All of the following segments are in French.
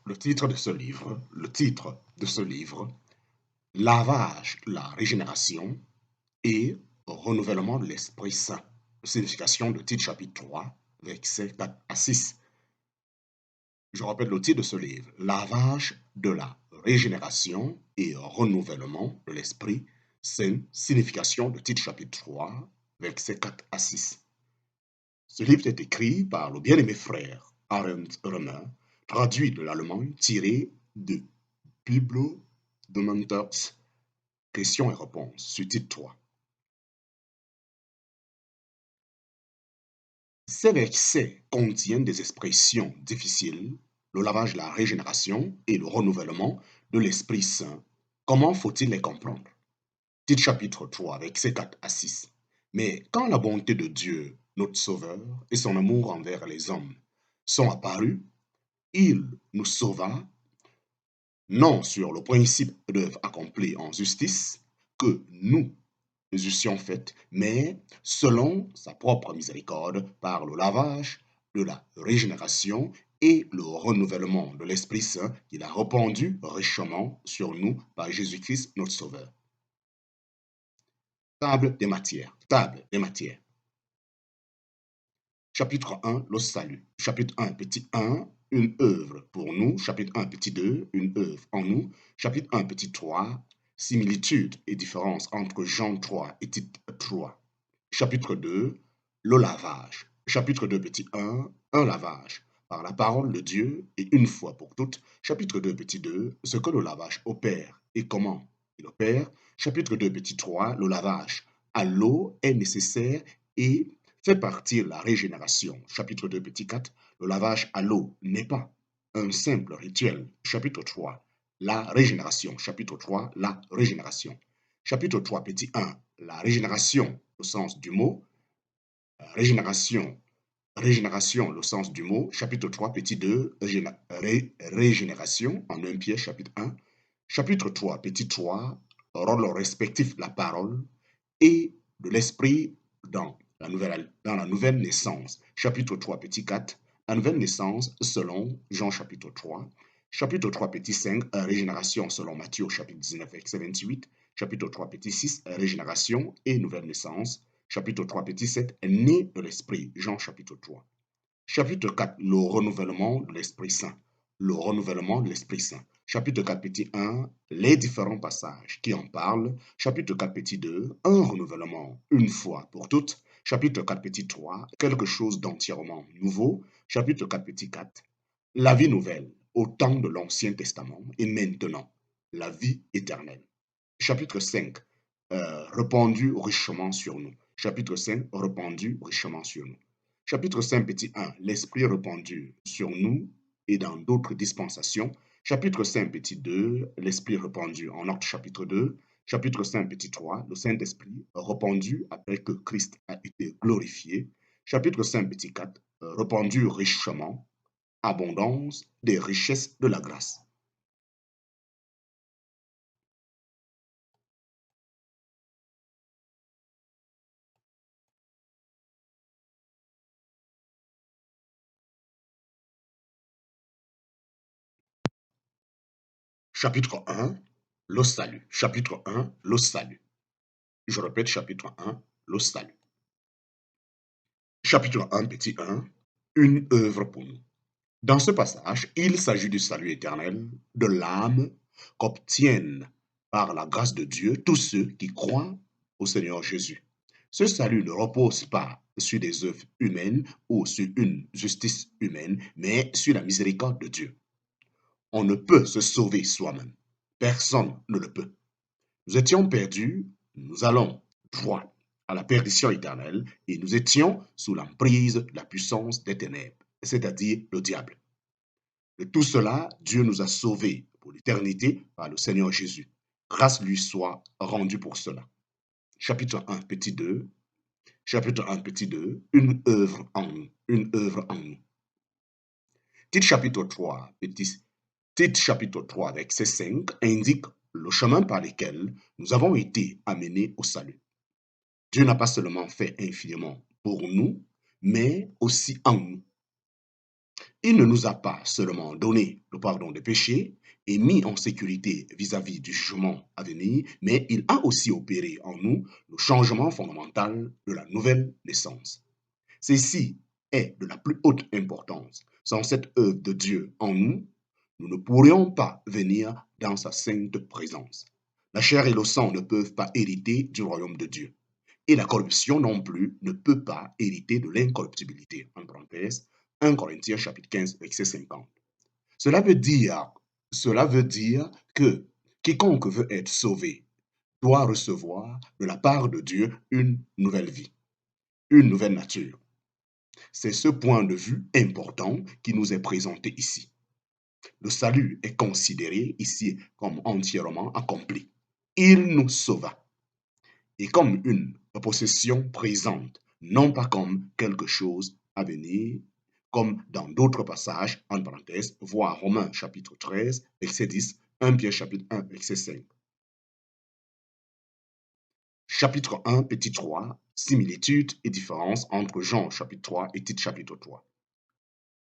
le titre de ce livre, Lavage, la régénération et renouvellement de l'Esprit Saint. Signification de titre chapitre 3, versets 4 à 6. Je répète le titre de ce livre, Lavage de la régénération et renouvellement de l'Esprit Saint. Signification de titre chapitre 3, versets 4 à 6. Ce livre est écrit par le bien-aimé frère Arendt Römer, traduit de l'allemand tiré de Biblo de Menters, questions et réponses, sur titre 3. Ces versets contiennent des expressions difficiles, le lavage, la régénération et le renouvellement de l'Esprit Saint. Comment faut-il les comprendre? Titre chapitre 3, versets 4 à 6. Mais quand la bonté de Dieu, notre Sauveur, et son amour envers les hommes sont apparus, il nous sauva, non sur le principe d'œuvre accomplie en justice que nous eussions faite, mais selon sa propre miséricorde, par le lavage de la régénération et le renouvellement de l'Esprit Saint qu'il a répandu richement sur nous par Jésus-Christ notre Sauveur. Table des matières. Chapitre 1, le salut. Chapitre 1, petit 1, une œuvre pour nous. Chapitre 1, petit 2, une œuvre en nous. Chapitre 1, petit 3, similitude et différence entre Jean 3 et Tite 3. Chapitre 2, le lavage. Chapitre 2, petit 1 lavage par la parole de Dieu et une fois pour toutes. Chapitre 2, petit 2, ce que le lavage opère et comment il opère. Chapitre 2, petit 3, le lavage à l'eau est nécessaire et fait partir la régénération. Chapitre 2, petit 4, le lavage à l'eau n'est pas un simple rituel. Chapitre 3, la régénération. Chapitre 3, la régénération. Chapitre 3, petit 1, la régénération, le sens du mot. Régénération, le sens du mot. Chapitre 3, petit 2, régénération, en un pied, chapitre 1. Chapitre 3, petit 3, rôle respectif de la parole et de l'esprit dans la nouvelle naissance. Chapitre 3, petit 4, la nouvelle naissance selon Jean chapitre 3. Chapitre 3, petit 5, régénération selon Matthieu chapitre 19, verset 28. Chapitre 3, petit 6, régénération et nouvelle naissance. Chapitre 3, petit 7, né de l'esprit, Jean chapitre 3. Chapitre 4, le renouvellement de l'Esprit Saint. Le renouvellement de l'Esprit Saint. Chapitre 4, petit 1, les différents passages qui en parlent. Chapitre 4, petit 2, un renouvellement une fois pour toutes. Chapitre 4, petit 3, quelque chose d'entièrement nouveau. Chapitre 4, petit 4, la vie nouvelle au temps de l'Ancien Testament et maintenant, la vie éternelle. Chapitre 5, répandu richement sur nous. Chapitre 5, répandu richement sur nous. Chapitre 5, petit 1, l'Esprit répandu sur nous et dans d'autres dispensations. Chapitre 5, petit 2, l'Esprit répandu en Actes chapitre 2. Chapitre 5, petit 3, le Saint-Esprit répandu après que Christ a été glorifié. Chapitre 5, petit 4, répandu richement, abondance des richesses de la grâce. Chapitre 1, le salut. Chapitre 1, le salut. Je répète, chapitre 1, le salut. Chapitre 1, petit 1, une œuvre pour nous. Dans ce passage, il s'agit du salut éternel de l'âme qu'obtiennent par la grâce de Dieu tous ceux qui croient au Seigneur Jésus. Ce salut ne repose pas sur des œuvres humaines ou sur une justice humaine, mais sur la miséricorde de Dieu. On ne peut se sauver soi-même. Personne ne le peut. Nous étions perdus, nous allons droit à la perdition éternelle et nous étions sous l'emprise de la puissance des ténèbres, c'est-à-dire le diable. De tout cela, Dieu nous a sauvés pour l'éternité par le Seigneur Jésus. Grâce lui soit rendue pour cela. Chapitre 1, petit 2. Chapitre 1, petit 2. Une œuvre en nous. Une œuvre en nous. Titre chapitre 3, Titre chapitre 3, verset 5, indique le chemin par lequel nous avons été amenés au salut. Dieu n'a pas seulement fait infiniment pour nous, mais aussi en nous. Il ne nous a pas seulement donné le pardon des péchés et mis en sécurité vis-à-vis du jugement à venir, mais il a aussi opéré en nous le changement fondamental de la nouvelle naissance. Ceci est de la plus haute importance. Sans cette œuvre de Dieu en nous, nous ne pourrions pas venir dans sa sainte présence. La chair et le sang ne peuvent pas hériter du royaume de Dieu. Et la corruption non plus ne peut pas hériter de l'incorruptibilité. En parenthèse, 1 Corinthiens chapitre 15, verset 50. Cela veut dire, cela veut dire que quiconque veut être sauvé doit recevoir de la part de Dieu une nouvelle vie, une nouvelle nature. C'est ce point de vue important qui nous est présenté ici. Le salut est considéré ici comme entièrement accompli. Il nous sauva et comme une possession présente, non pas comme quelque chose à venir, comme dans d'autres passages, en parenthèse, voir Romains chapitre 13, verset 10, 1 Pierre chapitre 1, verset 5. Chapitre 1, petit 3, similitudes et différences entre Jean chapitre 3 et Tite chapitre 3.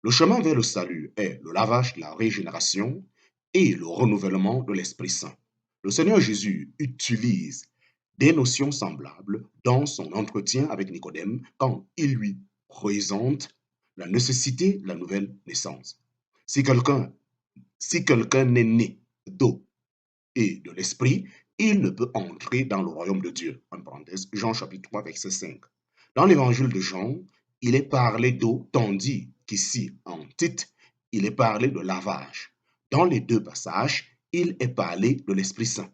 Le chemin vers le salut est le lavage de la régénération et le renouvellement de l'Esprit Saint. Le Seigneur Jésus utilise des notions semblables dans son entretien avec Nicodème quand il lui présente la nécessité de la nouvelle naissance. Si quelqu'un est né d'eau et de l'Esprit, il ne peut entrer dans le royaume de Dieu. En parenthèse, Jean chapitre 3, verset 5. Dans l'évangile de Jean, il est parlé d'eau, tandis qu'ici, en Tite, il est parlé de lavage. Dans les deux passages, il est parlé de l'Esprit Saint.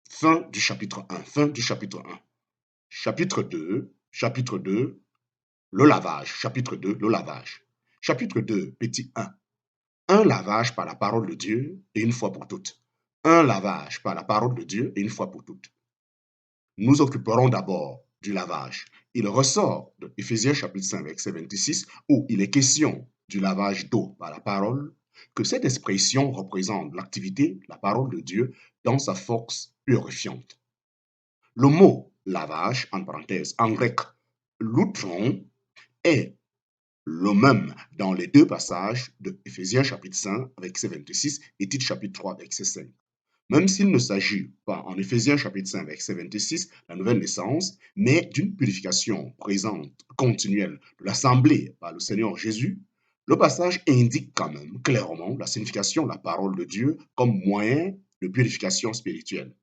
Fin du chapitre 1. Fin du chapitre 1. Chapitre 2, le lavage. Chapitre 2, le lavage. Chapitre 2, petit 1. Un lavage par la parole de Dieu et une fois pour toutes. Un lavage par la parole de Dieu et une fois pour toutes. Nous occuperons d'abord du lavage. Il ressort de Éphésiens chapitre 5, verset 26, où il est question du lavage d'eau par la parole, que cette expression représente l'activité de la parole de Dieu dans sa force purifiante. Le mot lavage, en parenthèse, en grec, loutron, est le même dans les deux passages de Éphésiens chapitre 5, verset 26 et Tite chapitre 3, verset 5. Même s'il ne s'agit pas en Éphésiens chapitre 5, verset 26, la nouvelle naissance, mais d'une purification présente, continuelle de l'assemblée par le Seigneur Jésus, le passage indique quand même clairement la signification de la parole de Dieu comme moyen de purification spirituelle.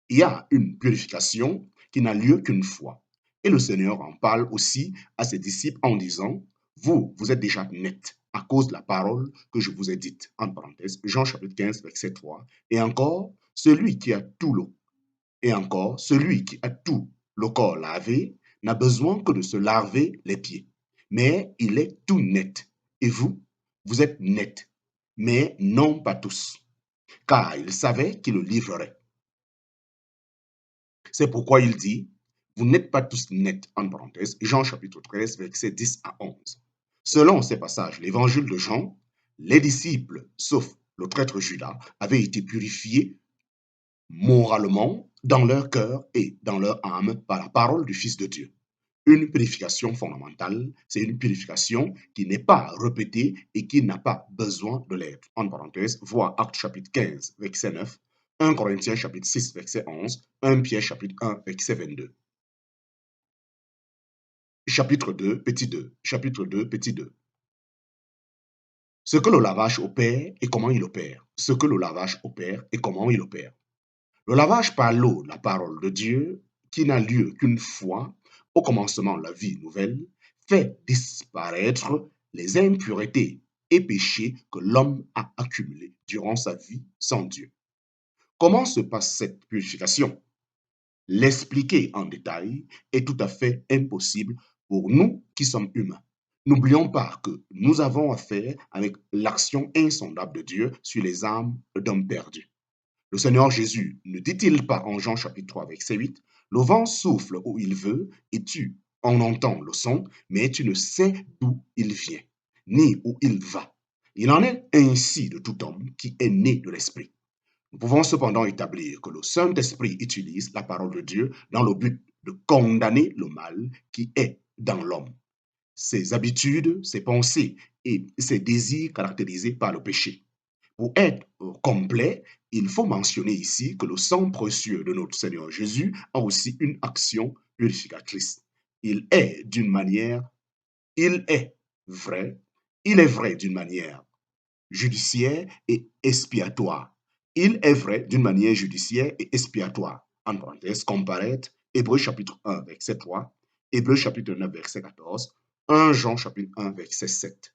Il y a une purification qui n'a lieu qu'une fois. Et le Seigneur en parle aussi à ses disciples en disant, vous êtes déjà nets à cause de la parole que je vous ai dite. En parenthèse, Jean chapitre 15, verset 3. Et encore, celui qui a tout le corps lavé n'a besoin que de se laver les pieds. Mais il est tout net. Et vous êtes nets, mais non pas tous. Car il savait qu'il le livrerait. C'est pourquoi il dit, vous n'êtes pas tous nets, en parenthèse, Jean chapitre 13, versets 10 à 11. Selon ces passages, l'évangile de Jean, les disciples, sauf le traître Judas, avaient été purifiés moralement dans leur cœur et dans leur âme par la parole du Fils de Dieu. Une purification fondamentale, c'est une purification qui n'est pas répétée et qui n'a pas besoin de l'être. En parenthèse, voir Actes chapitre 15, verset 9, 1 Corinthiens chapitre 6, verset 11, 1 Pierre chapitre 1, verset 22. Chapitre 2, petit 2. Chapitre 2, petit 2. Ce que le lavage opère et comment il opère. Ce que le lavage opère et comment il opère. Le lavage par l'eau, la parole de Dieu, qui n'a lieu qu'une fois, au commencement de la vie nouvelle, fait disparaître les impuretés et péchés que l'homme a accumulés durant sa vie sans Dieu. Comment se passe cette purification? L'expliquer en détail est tout à fait impossible pour nous qui sommes humains. N'oublions pas que nous avons affaire avec l'action insondable de Dieu sur les âmes d'hommes perdus. Le Seigneur Jésus ne dit-il pas en Jean chapitre 3, verset 8, le vent souffle où il veut et tu en entends le son, mais tu ne sais d'où il vient, ni où il va. Il en est ainsi de tout homme qui est né de l'Esprit. Nous pouvons cependant établir que le Saint-Esprit utilise la parole de Dieu dans le but de condamner le mal qui est dans l'homme. ses habitudes, ses pensées et ses désirs caractérisés par le péché. Pour être complet, il faut mentionner ici que le sang précieux de notre Seigneur Jésus a aussi une action purificatrice. Il est d'une manière, il est vrai, il est vrai d'une manière judiciaire et expiatoire. Il est vrai d'une manière judiciaire et expiatoire. En parenthèse, comparaître Hébreux chapitre 1, verset 3, Hébreux chapitre 9, verset 14, 1 Jean chapitre 1, verset 7.